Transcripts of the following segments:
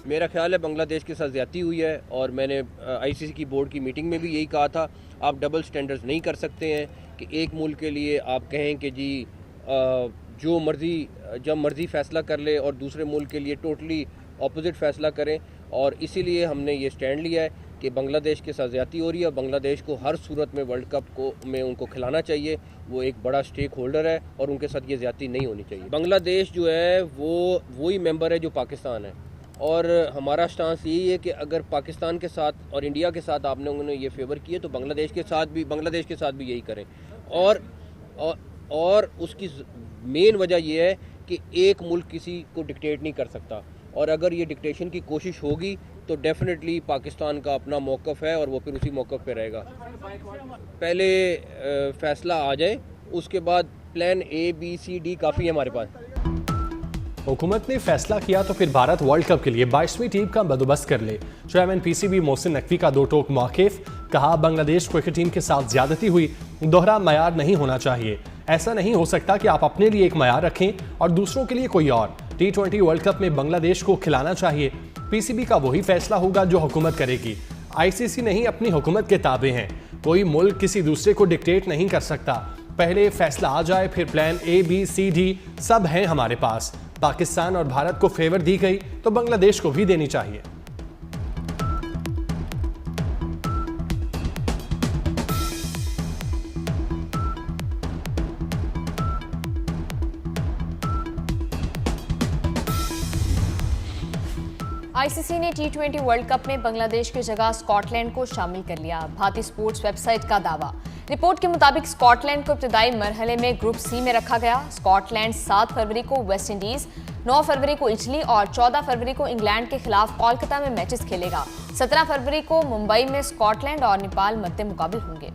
मेरा ख्याल है बांग्लादेश के साथ ज़्यादती हुई है और मैंने आईसीसी की बोर्ड की मीटिंग में भी यही कहा था। आप डबल स्टैंडर्ड्स नहीं कर सकते हैं कि एक मुल्क के लिए आप कहें कि जी जो मर्ज़ी जब मर्ज़ी फ़ैसला कर ले और दूसरे मुल्क के लिए टोटली ऑपोजिट फ़ैसला करें। और इसीलिए हमने ये स्टैंड लिया है कि बांग्लादेश के साथ ज़्यादती हो रही है। बांग्लादेश को हर सूरत में वर्ल्ड कप में उनको खिलाना चाहिए। वो एक बड़ा स्टेक होल्डर है और उनके साथ ये ज़्यादती नहीं होनी चाहिए। बांग्लादेश जो है वो वही मेंबर है जो पाकिस्तान है और हमारा स्टांस यही है कि अगर पाकिस्तान के साथ और इंडिया के साथ आपने उन्होंने ये फेवर किए तो बांग्लादेश के साथ भी यही करें। और उसकी मेन वजह यह है कि एक मुल्क किसी को डिक्टेट नहीं कर सकता और अगर ये डिक्टेशन की कोशिश होगी तो डेफिनेटली पाकिस्तान का अपना मौक़िफ़ है और वो फिर उसी मौक़िफ़ पे रहेगा। पहले फ़ैसला आ जाए, उसके बाद प्लान ABCD काफ़ी है हमारे पास। हुकूमत ने फैसला किया तो फिर भारत वर्ल्ड कप के लिए 22वीं टीम का बंदोबस्त कर ले। चेयरमैन PCB मोहसिन नकवी का दो टोक मौक़िफ़। कहा बांग्लादेश क्रिकेट टीम के साथ ज्यादती हुई, दोहरा मयार नहीं होना चाहिए। ऐसा नहीं हो सकता कि आप अपने लिए एक मयार रखें और दूसरों के लिए कोई और। T20 वर्ल्ड कप में बांग्लादेश को खिलाना चाहिए। PCB का वही फैसला होगा जो हुकूमत करेगी। ICC नहीं अपनी हुकूमत के ताबे हैं। कोई मुल्क किसी दूसरे को डिक्टेट नहीं कर सकता। पहले फैसला आ जाए फिर प्लान ABCD सब है हमारे पास। पाकिस्तान और भारत को फेवर दी गई तो बांग्लादेश को भी देनी चाहिए। ICC ने T20 वर्ल्ड कप में बांग्लादेश की जगह स्कॉटलैंड को शामिल कर लिया। भारतीय स्पोर्ट्स वेबसाइट का दावा। रिपोर्ट के मुताबिक स्कॉटलैंड को इब्तिदाई मरहले में ग्रुप C में रखा गया। स्कॉटलैंड 7 फरवरी को वेस्ट इंडीज, 9 फरवरी को इटली और 14 फरवरी को इंग्लैंड के खिलाफ कोलकाता में मैचेस खेलेगा। 17 फरवरी को मुंबई में स्कॉटलैंड और नेपाल मद्दे मुकाबिल होंगे।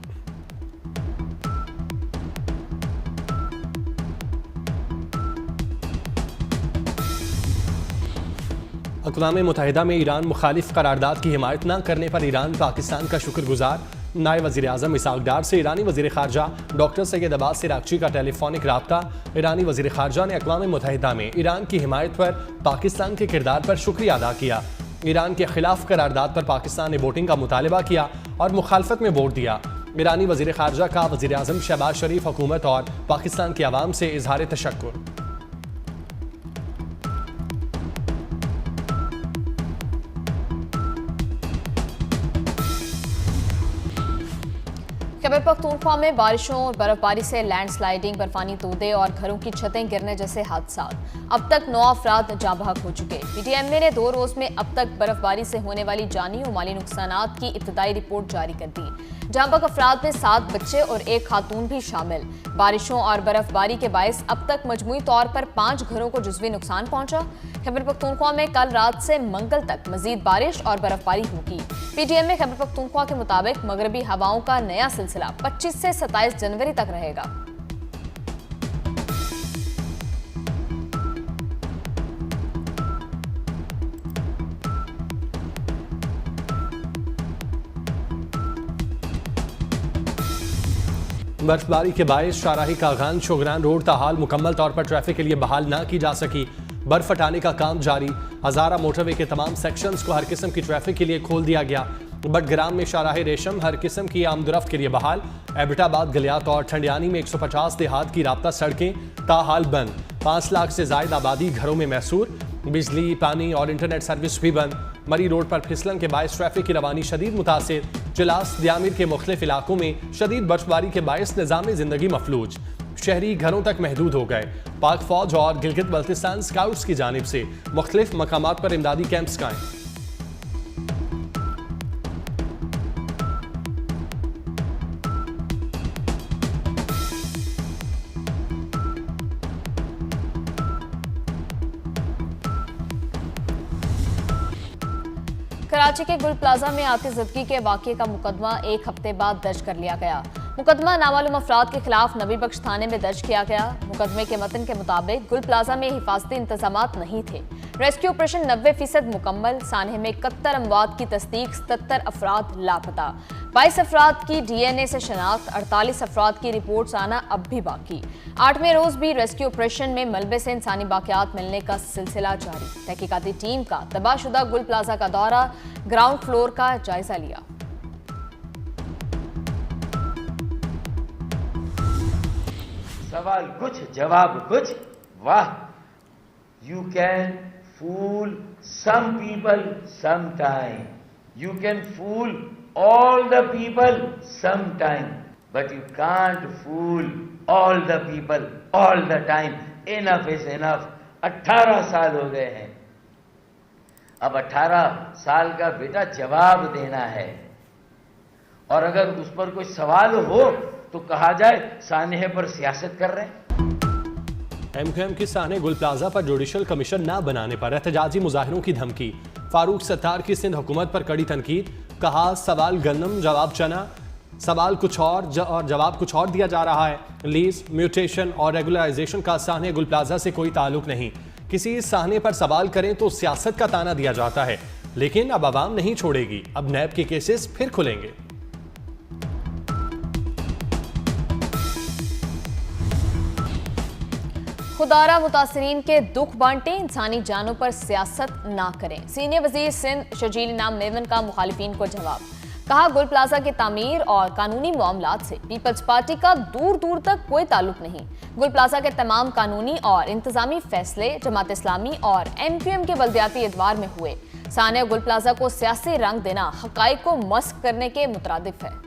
अक़वाम मुत्तहिदा में ईरान मुखालिफ करारदाद की हिमायत न करने पर ईरान पाकिस्तान का शुक्रगुजार। नायब वज़ीर आज़म इसहाक़ डार से ईरानी वज़ीर ख़ारजा डॉक्टर सैयद अब्बास इराक़ची का टेलीफोनिक राब्ता। ईरानी वज़ीर ख़ारजा ने अक़वाम मुत्तहिदा में ईरान की हिमायत पर पाकिस्तान के किरदार पर शुक्रिया अदा किया। ईरान के खिलाफ करारदाद पर पाकिस्तान ने वोटिंग का मुतालबा किया और मुखालफत में वोट दिया। ईरानी वज़ीर ख़ारजा का वज़ीर आज़म शहबाज शरीफ, हुकूमत और पाकिस्तान की आवाम से इज़हार तशक्कुर। खैबर पख्तूनख्वा में बारिशों और बर्फबारी से लैंडस्लाइडिंग, बर्फानी तोदे और घरों की छतें गिरने जैसे हादसात। अब तक 9 अफराद जाँ बहक हो चुके। PTMA ने 2 रोज में अब तक बर्फबारी से होने वाली जानी और माली नुकसानात की इब्तदाई रिपोर्ट जारी कर दी। जाँ बहक अफराद में 7 बच्चे और 1 खातून भी शामिल। बारिशों और बर्फबारी के बायस अब तक मजमूई तौर पर 5 घरों को जुज़वी नुकसान पहुंचा। खैबर पख्तूनख्वा में कल रात से मंगल तक मजीद बारिश और बर्फबारी होगी। PTMA खैबर पख्तूनख्वा के मुताबिक मगरबी हवाओं का नया सिलसिला 25 से 27 जनवरी तक रहेगा। बर्फबारी के बायस शाहराही कागान शोगरान रोड ताहाल मुकम्मल तौर पर ट्रैफिक के लिए बहाल न की जा सकी। बर्फ हटाने का काम जारी। हजारा मोटरवे के तमाम सेक्शंस को हर किस्म की ट्रैफिक के लिए खोल दिया गया। बडग्राम में शाहराही रेशम हर किस्म की आमदरफ्त के लिए बहाल। एबटाबाद, गलियात और ठंडियानी में 150 देहात की राब्ता सड़कें ताहाल बंद। 5 लाख से जायद आबादी घरों में महसूर। बिजली, पानी और इंटरनेट सर्विस भी बंद। मरी रोड पर फिसलन के बायस ट्रैफिक की रवानी शदीद मुतासिर। चिलास, दियामिर के मुख्तलिफ इलाकों में शदीद बर्फबारी के बायस निज़ाम जिंदगी मफलूज। शहरी घरों तक महदूद हो गए। पाक फौज और गिलगित बल्तिस्तान स्काउट्स की जानिब से मुख्तलिफ मकामात पर इमदादी कैंप्स कायम। कराची के गुल प्लाजा में आतिशज़दगी के वाक़े का मुकदमा 1 हफ्ते बाद दर्ज कर लिया गया। मुकदमा नामालूम अफराद के खिलाफ नबी बख्श थाने में दर्ज किया गया। मुकदमे के मतन के मुताबिक गुल प्लाजा में हिफाजती इंतजामात नहीं थे। रेस्क्यू ऑपरेशन 90% मुकम्मल। सानहे में 71 अमवात की तस्दीक, 77 अफराद लापता, 22 अफराद की DNA से शनाख्त, 48 अफराद की रिपोर्ट्स आना अब भी बाकी। 8वें रोज भी रेस्क्यू ऑपरेशन में मलबे से इंसानी बाकियात मिलने का सिलसिला जारी। तहकीकाती टीम का तबाहशुदा गुल प्लाजा का दौरा, ग्राउंड फ्लोर का जायजा लिया। सवाल कुछ जवाब कुछ, वाह। You can fool some people some time, you can fool all the people some time, but you can't fool all the people all the time. Enough is enough. 18 साल हो गए हैं, अब 18 साल का बेटा जवाब देना है, और अगर उस पर कोई सवाल हो तो कहा जाए सानहे पर सियासत कर रहे हैं। MQM की सानहे गुल प्लाजा पर जुडिशल कमीशन न बनाने पर एहतजाजी मुजाहिरों की धमकी। फारूक सत्तार की सिंध हुकूमत पर कड़ी तनकीद। कहा सवाल गंदम जवाब चना, सवाल कुछ और जवाब कुछ और दिया जा रहा है। लीज, म्यूटेशन और रेगुलराइजेशन का सानहे गुल प्लाजा से कोई ताल्लुक नहीं। किसी सानहे पर सवाल करें तो सियासत का ताना दिया जाता है, लेकिन अब आवाम नहीं छोड़ेगी। अब नैब के केसेस फिर खुलेंगे। खुदारा मुतासरीन के दुख बांटे, इंसानी जानों पर सियासत ना करें। सीनियर वजीर सिंध शजील इनाम मेमन का मुखालिफिन को जवाब। कहा गुल प्लाजा की तामीर और कानूनी मामलात से पीपल्स पार्टी का दूर दूर तक कोई ताल्लुक नहीं। गुल प्लाजा के तमाम कानूनी और इंतजामी फैसले जमात इस्लामी और MQM के बल्दियाती एतवार में हुए। सानहे गुल प्लाजा को सियासी रंग देना हकाइक को मस्क करने के मुतरादिफ है।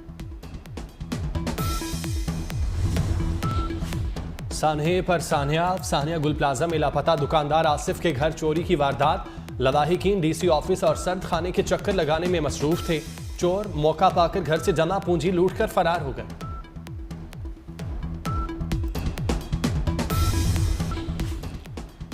सानहे पर सानिया गुल प्लाजा में लापता दुकानदार आसिफ के घर चोरी की वारदात। लवाहिकीन DC ऑफिस और सर्द खाने के चक्कर लगाने में मसरूफ थे। चोर मौका पाकर घर से जमा पूंजी लूटकर फरार हो गए।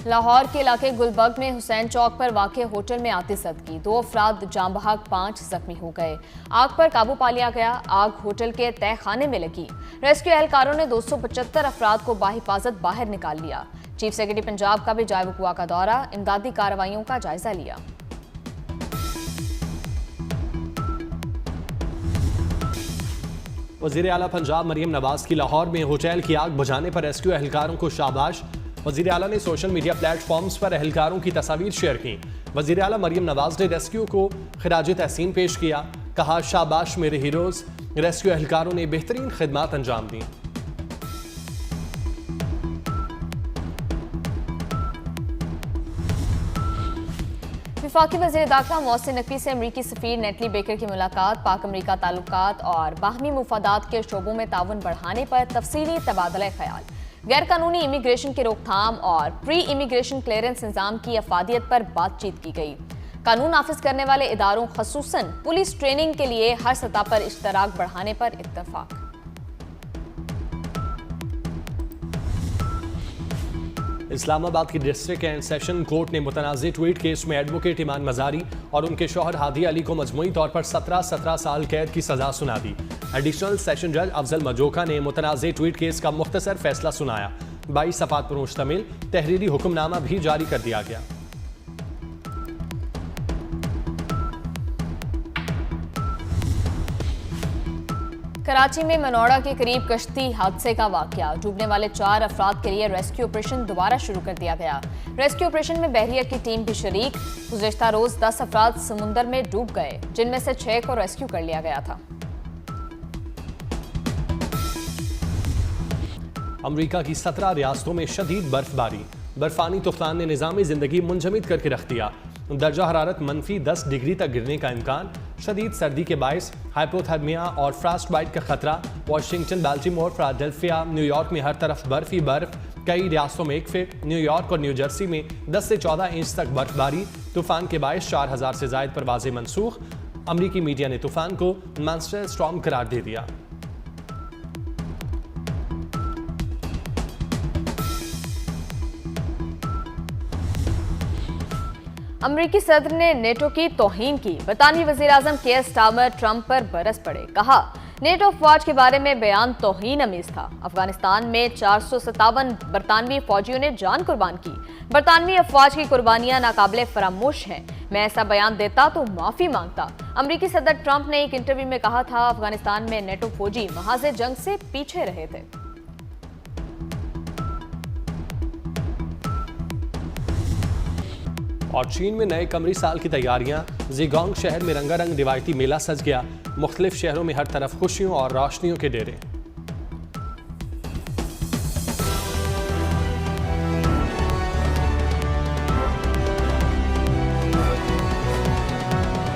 लाहौर के इलाके गुलबर्ग में हुसैन चौक पर वाक़े होटल में आतिशबाजी, 2 अफराद जाम बहक, 5 जख्मी हो गए। आग पर काबू पा लिया गया। आग होटल के तय खाने में लगी। रेस्क्यू एहलकारों ने 275 अफराद को बाहिफाजत बाहर निकाल लिया। चीफ सेक्रेटरी पंजाब का भी जाए वकुआ का दौरा, इमदादी कार्रवाइयों का जायजा लिया। वज़ीर आला पंजाब मरियम नवाज की लाहौर में होटल की आग बुझाने पर रेस्क्यू एहलकारों को शाबाश। वज़ीर आला ने सोशल मीडिया प्लेटफॉर्म्स पर एहलकारों की तस्वीर शेयर की। वज़ीर आला मरियम नवाज ने रेस्क्यू को खिराज तहसीन पेश किया। कहा शाबाश मेरे हीरोज़, रेस्क्यू एहलकारों ने बेहतरीन खिदमात अंजाम दी। वफाकी वज़ीर दाखिला मोहसिन नकवी से अमरीकी सफ़ीर नेटली बेकर की मुलाकात। पाक अमरीका ताल्लुकात और बाहमी मुफादात के शोबों में ताउन बढ़ाने पर तफसीली तबादला ख्याल। गैर कानूनी इमिग्रेशन की रोकथाम और प्री इमिग्रेशन क्लियरेंस निज़ाम की अफादियत पर बातचीत की गई। कानून नाफिज करने वाले इदारों खसूसन पुलिस ट्रेनिंग के लिए हर सतह पर इश्तराक बढ़ाने पर इत्तफाक। इस्लामाबाद की डिस्ट्रिक्ट एंड सेशन कोर्ट ने मुतनाज़ ट्वीट केस में एडवोकेट ईमान मजारी और उनके शौहर हादी अली को मजमूई तौर पर 17 साल कैद की सजा सुना दी। एडिशनल सेशन जज अफजल मजोका ने मुतनाज़ ट्वीट केस का मुख्तसर फैसला सुनाया। 22 सफ़ात पर मुश्तमिल तहरीरी हुक्मनामा भी जारी कर दिया गया। कराची में मनोड़ा के करीब कश्ती हादसे का वाकया। डूबने वाले 4 अफराद के लिए रेस्क्यू ऑपरेशन दोबारा शुरू कर दिया गया। रेस्क्यू ऑपरेशन में बहरिया की टीम भी शरीक। गुज़िश्ता रोज 10 अफराद समुंदर में डूब गए, जिनमें से 6 को रेस्क्यू कर लिया गया था। अमरीका की 17 रियासतों में शदीद बर्फबारी। बर्फानी तूफान ने निज़ामी जिंदगी मुंजमद करके रख दिया। दर्जा हरारत -10 डिग्री तक गिरने का इम्कान। शदीद सर्दी के बायस हाइपोथर्मिया और फ्रास्ट बाइट का खतरा। वाशिंगटन, बाल्टीमोर, फिलाडेल्फिया, न्यूयॉर्क में हर तरफ बर्फ ही बर्फ। कई रियासतों में 1 फीट। न्यूयॉर्क और न्यू जर्सी में 10 से 14 इंच तक बर्फबारी। तूफान के बायस 4000 से जायद परवाज़ें मनसूख। अमरीकी मीडिया ने तूफान को मॉन्स्टर स्टॉर्म करार दे दिया। अमरीकी सदर ने नेटो की तौहीन की। बरतानवी वज़ीर-आज़म केयर स्टार्मर ट्रंप पर बरस पड़े। कहा, नेटो अफवाज के बारे में बयान तौहीन अमीज था। अफगानिस्तान में 457 बरतानवी फौजियों ने जान कुर्बान की। बरतानवी अफवाज की कुर्बानियां नाकाबिले फरामोश हैं। मैं ऐसा बयान देता तो माफी मांगता। अमरीकी सदर ट्रंप ने एक इंटरव्यू में कहा था, अफगानिस्तान में नेटो फौजी महाज जंग से पीछे रहे थे। और चीन में नए कमरी साल की तैयारियां। ज़िगोंग शहर में रंगारंग रिवायती मेला सज गया। मुख्तलिफ शहरों में हर तरफ खुशियों और रोशनियों के डेरे।